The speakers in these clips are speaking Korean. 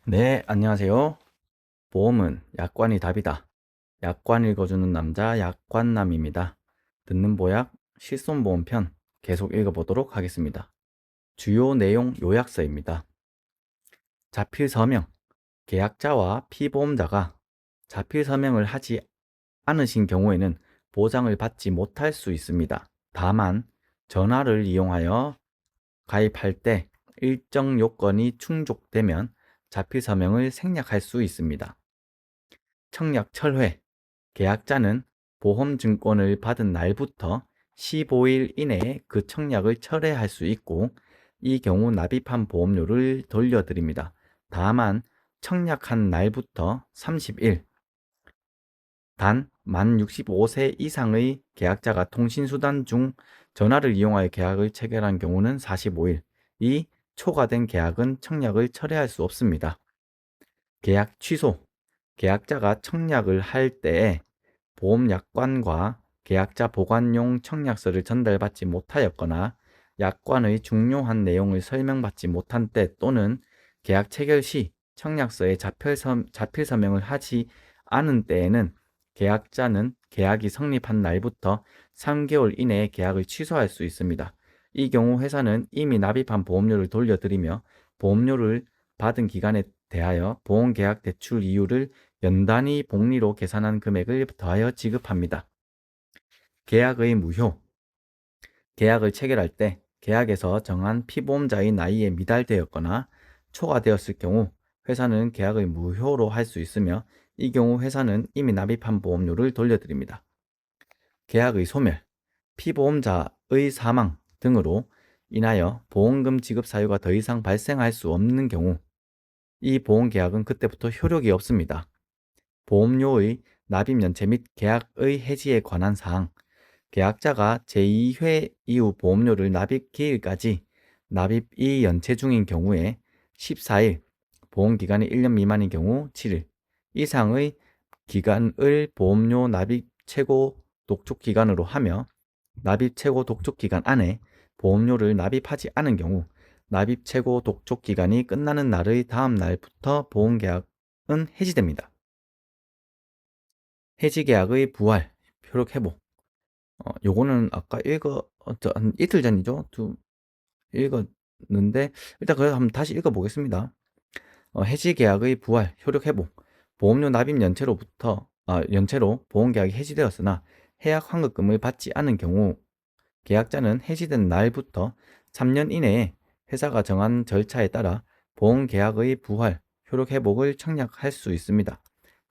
네, 안녕하세요. 보험은 약관이 답이다. 약관 읽어주는 남자 약관남입니다. 듣는 보약 실손보험 편 계속 읽어보도록 하겠습니다. 주요 내용 요약서입니다. 자필 서명, 계약자와 피보험자가 자필 서명을 하지 않으신 경우에는 보장을 받지 못할 수 있습니다. 다만 전화를 이용하여 가입할 때 일정 요건이 충족되면 자필 서명을 생략할 수 있습니다. 청약 철회. 계약자는 보험증권을 받은 날부터 15일 이내에 그 청약을 철회할 수 있고, 이 경우 납입한 보험료를 돌려드립니다. 다만 청약한 날부터 30일, 단 만 65세 이상의 계약자가 통신수단 중 전화를 이용하여 계약을 체결한 경우는 45일, 이 초과된 계약은 청약을 철회할 수 없습니다. 계약 취소. 계약자가 청약을 할 때에 보험약관과 계약자 보관용 청약서를 전달받지 못하였거나 약관의 중요한 내용을 설명받지 못한 때 또는 계약 체결 시 청약서에 자필 서명을 하지 않은 때에는 계약자는 계약이 성립한 날부터 3개월 이내에 계약을 취소할 수 있습니다. 이 경우 회사는 이미 납입한 보험료를 돌려드리며 보험료를 받은 기간에 대하여 보험계약 대출 이율을 연단위 복리로 계산한 금액을 더하여 지급합니다. 계약의 무효. 계약을 체결할 때 계약에서 정한 피보험자의 나이에 미달되었거나 초과되었을 경우 회사는 계약을 무효로 할 수 있으며, 이 경우 회사는 이미 납입한 보험료를 돌려드립니다. 계약의 소멸. 피보험자의 사망 등으로 인하여 보험금 지급 사유가 더 이상 발생할 수 없는 경우 이 보험계약은 그때부터 효력이 없습니다. 보험료의 납입 연체 및 계약의 해지에 관한 사항. 계약자가 제2회 이후 보험료를 납입 기일까지 납입이 연체 중인 경우에 14일, 보험기간이 1년 미만인 경우 7일 이상의 기간을 보험료 납입 최고 독촉 기간으로 하며, 납입 최고 독촉 기간 안에 보험료를 납입하지 않은 경우 납입 최고 독촉 기간이 끝나는 날의 다음 날부터 보험계약은 해지됩니다. 해지계약의 부활, 효력 회복. 요거는 아까 한 이틀 전이죠. 읽었는데, 일단 그래서 한번 다시 읽어보겠습니다. 해지계약의 부활, 효력 회복. 보험료 납입 연체로 보험계약이 해지되었으나 해약 환급금을 받지 않은 경우 계약자는 해지된 날부터 3년 이내에 회사가 정한 절차에 따라 보험계약의 부활, 효력 회복을 청약할 수 있습니다.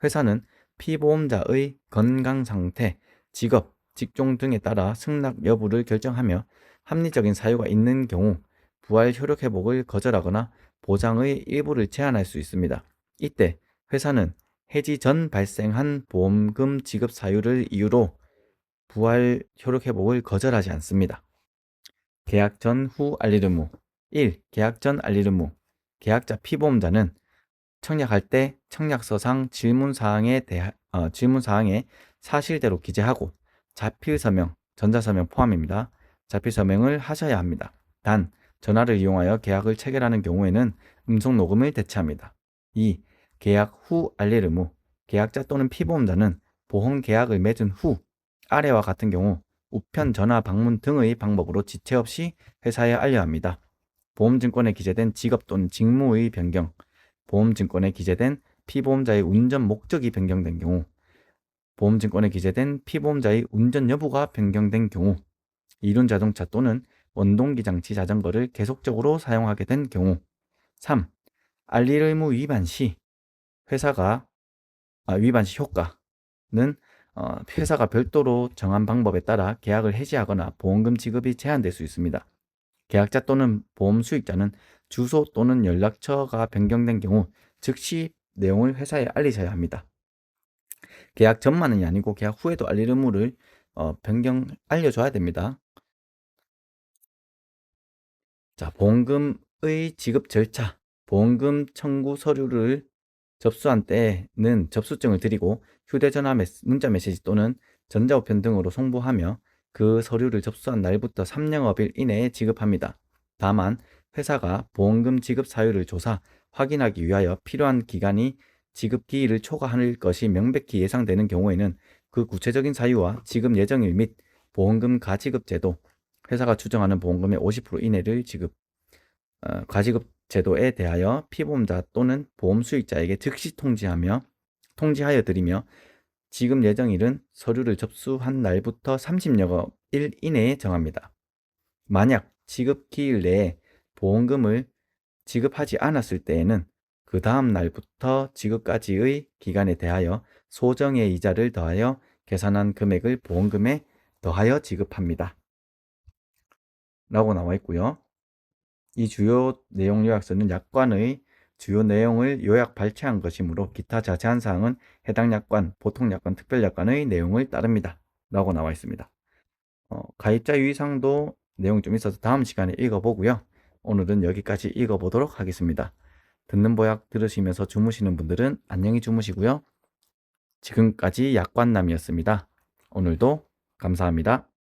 회사는 피보험자의 건강 상태, 직업, 직종 등에 따라 승낙 여부를 결정하며 합리적인 사유가 있는 경우 부활 효력 회복을 거절하거나 보장의 일부를 제한할 수 있습니다. 이때 회사는 해지 전 발생한 보험금 지급 사유를 이유로 부활 효력 회복을 거절하지 않습니다. 계약 전 후 알릴 의무. 1. 계약 전 알릴 의무. 계약자 피보험자는 청약할 때 청약서상 질문사항에 사실대로 기재하고 자필서명, 전자서명 포함입니다. 자필서명을 하셔야 합니다. 단, 전화를 이용하여 계약을 체결하는 경우에는 음성녹음을 대체합니다. 2. 계약 후 알릴 의무. 계약자 또는 피보험자는 보험계약을 맺은 후 아래와 같은 경우 우편 전화 방문 등의 방법으로 지체 없이 회사에 알려야 합니다. 보험증권에 기재된 직업 또는 직무의 변경, 보험증권에 기재된 피보험자의 운전 목적이 변경된 경우, 보험증권에 기재된 피보험자의 운전 여부가 변경된 경우, 이륜자동차 또는 원동기장치 자전거를 계속적으로 사용하게 된 경우. 3. 알릴 의무 위반 시 위반 시 효과는 회사가 별도로 정한 방법에 따라 계약을 해지하거나 보험금 지급이 제한될 수 있습니다. 계약자 또는 보험 수익자는 주소 또는 연락처가 변경된 경우 즉시 내용을 회사에 알리셔야 합니다. 계약 전만이 아니고 계약 후에도 알릴 의무를 알려줘야 됩니다. 자, 보험금의 지급 절차. 보험금 청구 서류를 접수한 때는 접수증을 드리고 휴대전화 문자 메시지 또는 전자우편 등으로 송부하며 그 서류를 접수한 날부터 3영업일 이내에 지급합니다. 다만 회사가 보험금 지급 사유를 조사, 확인하기 위하여 필요한 기간이 지급 기일을 초과할 것이 명백히 예상되는 경우에는 그 구체적인 사유와 지급 예정일 및 보험금 가지급 제도, 회사가 추정하는 보험금의 50% 이내를 가지급 제도에 대하여 피보험자 또는 보험 수익자에게 즉시 통지하여 드리며 지급 예정일은 서류를 접수한 날부터 30여일 이내에 정합니다. 만약 지급 기일 내에 보험금을 지급하지 않았을 때에는 그 다음 날부터 지급까지의 기간에 대하여 소정의 이자를 더하여 계산한 금액을 보험금에 더하여 지급합니다. 라고 나와 있고요. 이 주요 내용 요약서는 약관의 주요 내용을 요약 발췌한 것이므로 기타 자세한 사항은 해당 약관, 보통약관, 특별약관의 내용을 따릅니다. 라고 나와 있습니다. 가입자 유의사항도 내용이 좀 있어서 다음 시간에 읽어보고요. 오늘은 여기까지 읽어보도록 하겠습니다. 듣는 보약 들으시면서 주무시는 분들은 안녕히 주무시고요. 지금까지 약관남이었습니다. 오늘도 감사합니다.